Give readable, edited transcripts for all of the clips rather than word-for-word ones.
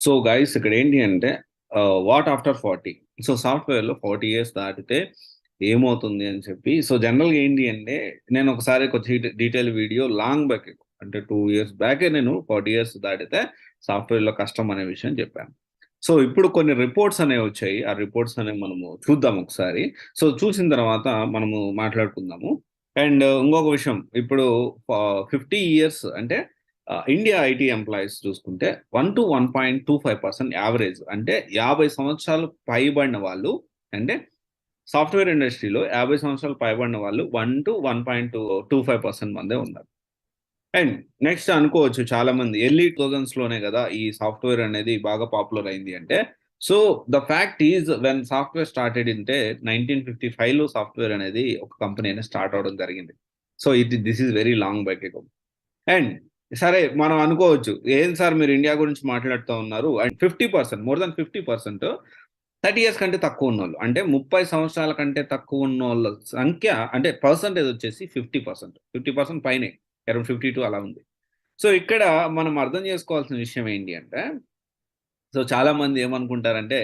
So guys ఇక్కడ ఏంటి అంటే వాట్ ఆఫ్టర్ 40. సో సాఫ్ట్‌వేర్‌లో 40 ఇయర్స్ దాటితే ఏమవుతుంది అని చెప్పి సో జనరల్‌గా ఏంటి అంటే నేను ఒకసారి కొంచెం డీటెయిల్ వీడియో లాంగ్ బ్యాక్ అంటే 2 ఇయర్స్ బ్యాకే నేను 40 ఇయర్స్ దాటితే సాఫ్ట్‌వేర్‌లో కష్టం అనే విషయం చెప్పాను. సో ఇప్పుడు కొన్ని రిపోర్ట్స్ అనేవి వచ్చాయి. ఆ రిపోర్ట్స్ అనేవి మనము చూద్దాం ఒకసారి. సో చూసిన తర్వాత మనము మాట్లాడుకుందాము. అండ్ ఇంకొక విషయం ఇప్పుడు 50 ఇయర్స్ అంటే ఇండియా ఐటీ ఎంప్లాయీస్ చూసుకుంటే 1-1.25% యావరేజ్ అంటే 50 సంవత్సరాలు పైబడిన వాళ్ళు అంటే సాఫ్ట్వేర్ ఇండస్ట్రీలో 50 సంవత్సరాలు పైబడిన వాళ్ళు 1-1.25% మందే ఉన్నారు. అండ్ నెక్స్ట్ అనుకోవచ్చు చాలా మంది ఎర్లీ 2000s లోనే కదా ఈ సాఫ్ట్వేర్ అనేది బాగా పాపులర్ అయింది అంటే so the fact is when software started అంటే 1955లో సాఫ్ట్వేర్ అనేది ఒక కంపెనీ అనేది స్టార్ట్ అవడం జరిగింది. So this is very long back ago. And సరే మనం అనుకోవచ్చు ఏం సార్ మీరు ఇండియా గురించి మాట్లాడుతూ ఉన్నారు అండ్ 50% మోర్ దాన్ 50% 30 ఇయర్స్ కంటే తక్కువ ఉన్నోళ్ళు అంటే 30 సంవత్సరాల కంటే తక్కువ ఉన్నోళ్ళ సంఖ్య అంటే పర్సంటేజ్ వచ్చేసి 50% పైనే అరౌండ్ 52 అలా ఉంది. సో ఇక్కడ మనం అర్థం చేసుకోవాల్సిన విషయం ఏంటి అంటే సో చాలా మంది ఏమనుకుంటారంటే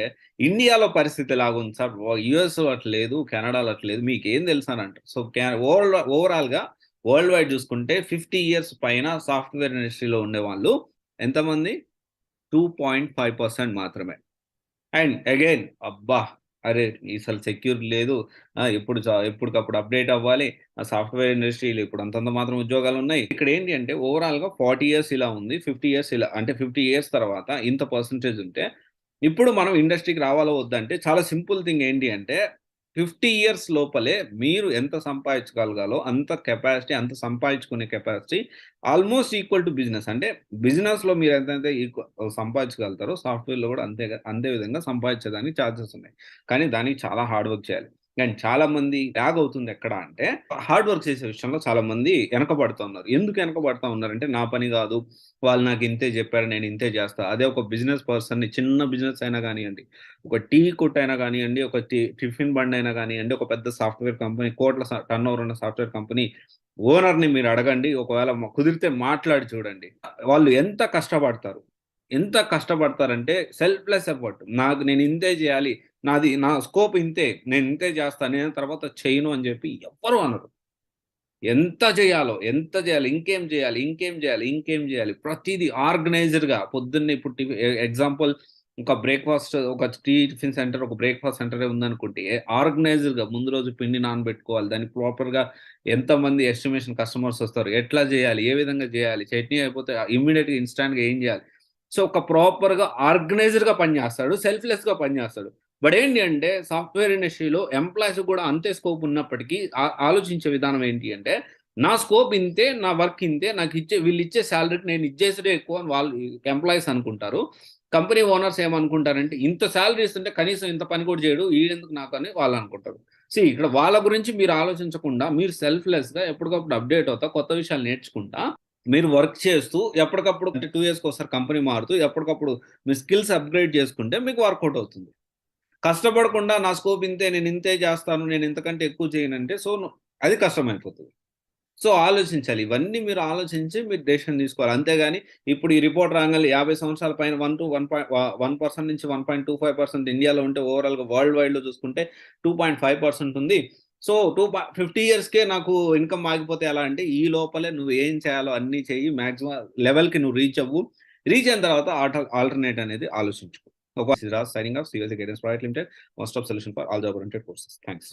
ఇండియాలో పరిస్థితి ఎలాగుంది సార్ యుఎస్ అట్లా లేదు, కెనడాలో అట్లా లేదు, మీకేం తెలుసు అని అంటారు. సో ఓవరాల్గా వరల్డ్ వైడ్ చూసుకుంటే 50 ఇయర్స్ పైన సాఫ్ట్వేర్ ఇండస్ట్రీలో ఉండేవాళ్ళు ఎంతమంది 2.5% మాత్రమే. అండ్ అగైన్ అబ్బా అరే అసలు సెక్యూర్ లేదు, ఎప్పటికప్పుడు అప్డేట్ అవ్వాలి, ఆ సాఫ్ట్వేర్ ఇండస్ట్రీలో ఇప్పుడు అంతంత మాత్రం ఉద్యోగాలు ఉన్నాయి. ఇక్కడ ఏంటి అంటే ఓవరాల్గా 40 ఇయర్స్ ఇలా ఉంది, 50 ఇయర్స్ ఇలా అంటే 50 ఇయర్స్ తర్వాత ఇంత పర్సంటేజ్ ఉంటే ఇప్పుడు మనం ఇండస్ట్రీకి రావాలో వద్దంటే చాలా సింపుల్ థింగ్ ఏంటి అంటే 50 ఇయర్స్ లోపలే మీరు ఎంత సంపాదించగలగాలో అంత కెపాసిటీ, అంత సంపాదించుకునే capacity almost equal to business. అంటే బిజినెస్‌లో మీరు ఎంతైతే సంపాదించగలుగుతారో సాఫ్ట్‌వేర్‌లో కూడా అంతే విధంగా సంపాదించేదానికి ఛాన్సెస్ ఉన్నాయి. కానీ దానికి చాలా హార్డ్ వర్క్ చేయాలి. అండ్ చాలా మంది ల్యాగ్ అవుతుంది ఎక్కడ అంటే హార్డ్ వర్క్ చేసే విషయంలో చాలా మంది వెనకబడుతూ ఉన్నారు. ఎందుకు వెనకబడతా ఉన్నారంటే నా పని కాదు, వాళ్ళు నాకు ఇంతే చెప్పారు నేను ఇంతే చేస్తా. అదే ఒక బిజినెస్ పర్సన్‌ని చిన్న బిజినెస్ అయినా గానియండి, ఒక టీ కొట్టు అయినా గానియండి, ఒక టిఫిన్ బండి అయినా గానియండి, ఒక పెద్ద సాఫ్ట్‌వేర్ కంపెనీ కోట్ల టర్నోవర్ ఉన్న సాఫ్ట్‌వేర్ కంపెనీ ఓనర్‌ని మీరు అడగండి. ఒకవేళ కుదిరితే మాట్లాడి చూడండి. వాళ్ళు ఎంత కష్టపడతారు. ఎంత కష్టపడతారంటే సెల్ఫ్‌లెస్ ఎఫర్ట్. నేను ఇంతే చేయాలి. నా స్కోప్ ఇంతే. నేను ఇంతే చేస్తా. నేను తర్వాత చేయను అని చెప్పి ఎవ్వరు అనరు. ఎంత చేయాలో, ఎంత చేయాలి, ఇంకేం చేయాలి, ఇంకేం చేయాలి, ఇంకేం చేయాలి. ప్రతీదీ ఆర్గనైజ్డ్‌గా పొద్దున్నే ఇప్పుడు ఎగ్జాంపుల్ ఒక టిఫిన్ సెంటర్, ఒక బ్రేక్‌ఫాస్ట్ సెంటరే ఉందనుకుంటే ఆర్గనైజ్డ్‌గా ముందు రోజు పిండి నానబెట్టుకోవాలి. దానికి ప్రాపర్‌గా ఎంతమంది ఎస్టిమేషన్ కస్టమర్స్ వస్తారు, ఎట్లా చేయాలి, ఏ విధంగా చేయాలి, చట్నీ అయిపోతే ఇమ్మీడియేట్‌గా ఇన్‌స్టాంట్‌గా ఏం చేయాలి. సో, ఒక ప్రాపర్‌గా ఆర్గనైజ్డ్‌గా పనిచేస్తాడు. సెల్ఫ్‌లెస్‌గా పనిచేస్తాడు. బట్ ఏంటి అంటే సాఫ్ట్‌వేర్ ఇండస్ట్రీలో ఎంప్లాయీస్‌కి కూడా అంతే స్కోప్ ఉన్నప్పటికీ ఆలోచించే విధానం ఏంటి అంటే నా స్కోప్ ఇంతే, నా వర్క్ ఇంతే, వీళ్ళిచ్చే సాలరీకి నేను ఇచ్చేసుడే ఎక్కువ అని వాళ్ళు ఎంప్లాయీస్ అనుకుంటారు. కంపెనీ ఓనర్స్ ఏమనుకుంటారంటే ఇంత సాలరీ ఇస్తుంటే కనీసం ఇంత పని కూడా చేయడు, ఈడెందుకు నాకు అని వాళ్ళు అనుకుంటారు. ఇక్కడ వాళ్ళ గురించి మీరు ఆలోచించకుండా మీరు సెల్ఫ్‌లెస్‌గా ఎప్పటికప్పుడు అప్‌డేట్ అవుతా, కొత్త విషయాలు నేర్చుకుంటా, మీరు వర్క్ చేస్తూ ఎప్పటికప్పుడు అంటే 2 ఇయర్స్‌కి ఒకసారి కంపెనీ మారుతూ ఎప్పటికప్పుడు మీ స్కిల్స్ అప్‌గ్రేడ్ చేసుకుంటే మీకు వర్కౌట్ అవుతుంది. కష్టపడకుండా నా స్కోప్ ఇంతే, నేను ఇంతే చేస్తాను, నేను ఇంతకంటే ఎక్కువ చేయనంటే అది కష్టమైపోతది. సో, ఆలోచించాలి. ఇవన్నీ మీరు ఆలోచించి మీరు డెసిషన్ తీసుకోవాలి. అంతేగాని ఇప్పుడు ఈ రిపోర్ట్ రాంగానే 50 సంవత్సరాల పైన 1% నుంచి 1.25% ఇండియాలో ఉంటే ఓవరాల్‌గా వరల్డ్ వైడ్‌లో చూసుకుంటే 2.5% ఉంది. సో, 50 ఇయర్స్‌కే నాకు ఇన్‌కమ్ ఆగిపోతే ఎలా అంటే ఈ లోపలే నువ్వు ఏం చేయాలో అన్నీ చెయ్యి. మాక్సిమం లెవెల్‌కి నువ్వు రీచ్ అవ్వు. రీచ్ అయిన తర్వాత ఆల్టర్‌నేట్ అనేది ఆలోచించుకో. Siraj signing off CSA guidance private limited. One stop solution for all job oriented courses. Thanks.